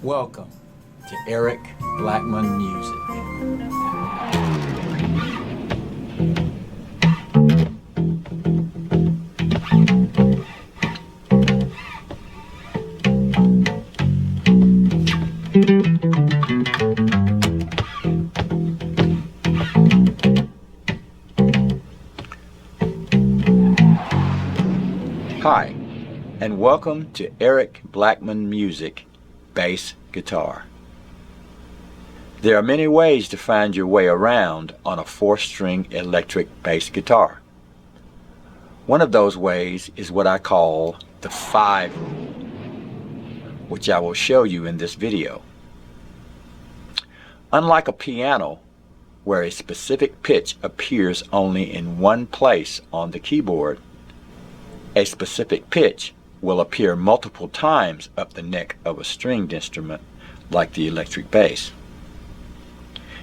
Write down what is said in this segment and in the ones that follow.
Welcome to Eric Blackmon Music. Hi, and welcome to Eric Blackmon Music Bass Guitar. There are many ways to find your way around on a 4-string electric bass guitar. One of those ways is what I call the 5 rule, which I will show you in this video. Unlike a piano, where a specific pitch appears only in one place on the keyboard, a specific pitch will appear multiple times up the neck of a stringed instrument like the electric bass.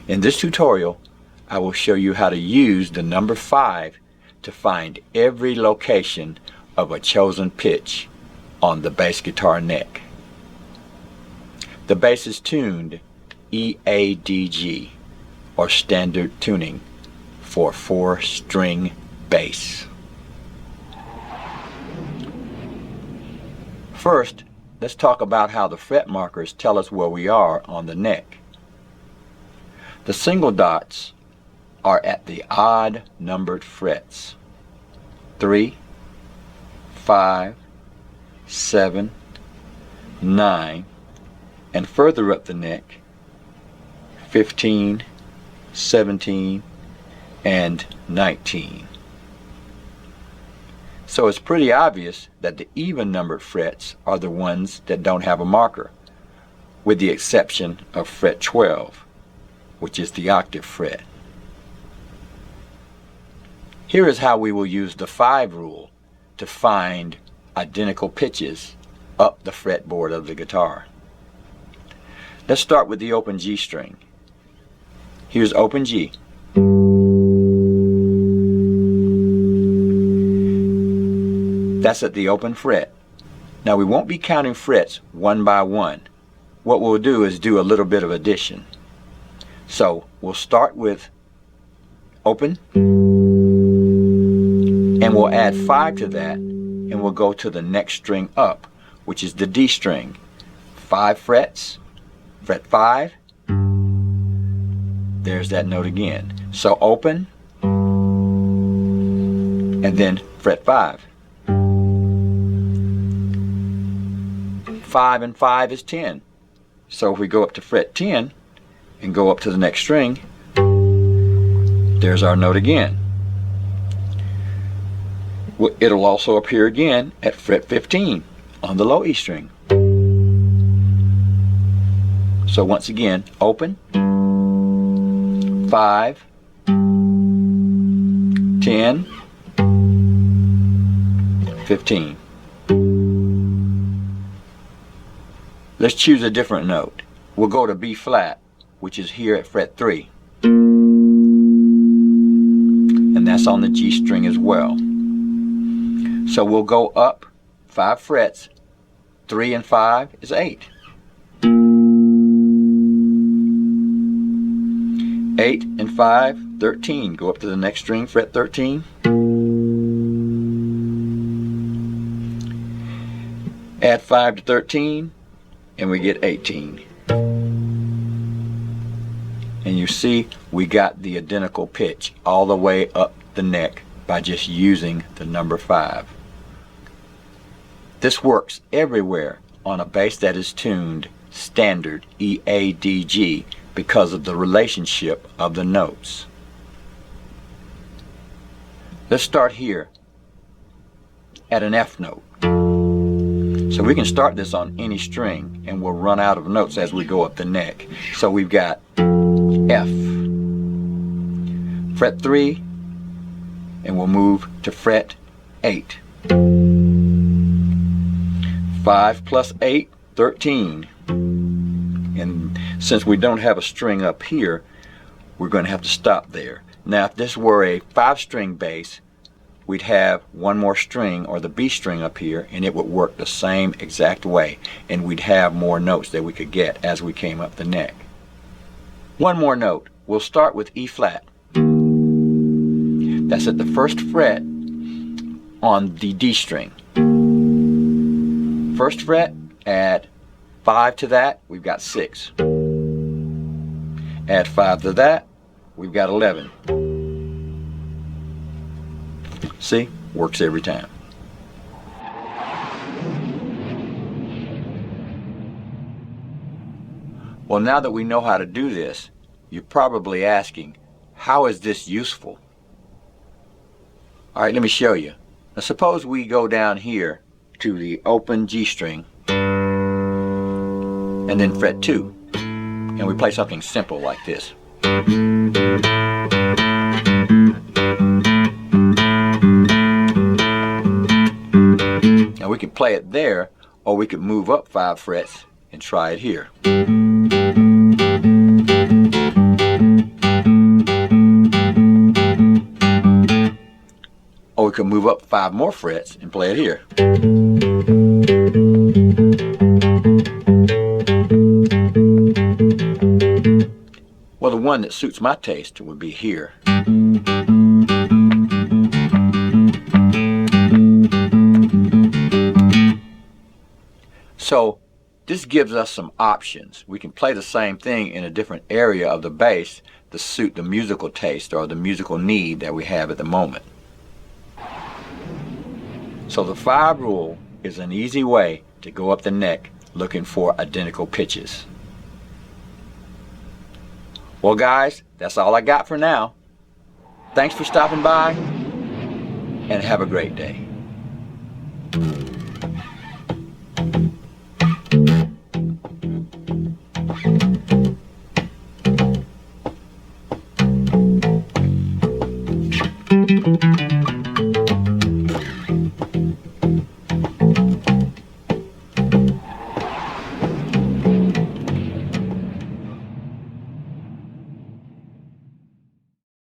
In this tutorial, I will show you how to use the number 5 to find every location of a chosen pitch on the bass guitar neck. The bass is tuned EADG, or standard tuning, for 4-string bass. First, let's talk about how the fret markers tell us where we are on the neck. The single dots are at the odd numbered frets: 3, 5, 7, 9, and further up the neck, 15, 17, and 19. So it's pretty obvious that the even numbered frets are the ones that don't have a marker, with the exception of fret 12, which is the octave fret. Here is how we will use the 5 rule to find identical pitches up the fretboard of the guitar. Let's start with the open G string. Here's open G. That's at the open fret. Now we won't be counting frets one by one. What we'll do is do a little bit of addition. So we'll start with open, and we'll add 5 to that, and we'll go to the next string up, which is the D string. 5 frets, fret 5, there's that note again. So open, and then fret 5. 5 and 5 is 10. So if we go up to fret 10 and go up to the next string, there's our note again. It'll also appear again at fret 15 on the low E string. So once again, open, 5, 10, 15. Let's choose a different note. We'll go to B flat, which is here at fret 3. And that's on the G string as well. So we'll go up 5 frets. 3 and 5 is 8. 8 and 5, 13. Go up to the next string, fret 13. Add 5 to 13. And we get 18. And you see we got the identical pitch all the way up the neck by just using the number 5. This works everywhere on a bass that is tuned standard EADG because of the relationship of the notes. Let's start here at an F note. So we can start this on any string and we'll run out of notes as we go up the neck. So we've got F, fret 3, and we'll move to fret 8. 5 plus 8, 13. And since we don't have a string up here, we're going to have to stop there. Now if this were a 5-string bass, we'd have one more string, or the B string up here, and it would work the same exact way, and we'd have more notes that we could get as we came up the neck. One more note. We'll start with E flat. That's at the first fret on the D string. First fret, add 5 to that, we've got 6. Add 5 to that, we've got 11. See? Works every time. Well, now that we know how to do this, you're probably asking, how is this useful? Alright, let me show you. Now suppose we go down here to the open G string and then fret 2, and we play something simple like this. Now we can play it there, or we could move up 5 frets and try it here. Or we could move up 5 more frets and play it here. Well, the one that suits my taste would be here. So this gives us some options. We can play the same thing in a different area of the bass to suit the musical taste or the musical need that we have at the moment. So the 5 rule is an easy way to go up the neck looking for identical pitches. Well guys, that's all I got for now. Thanks for stopping by, and have a great day.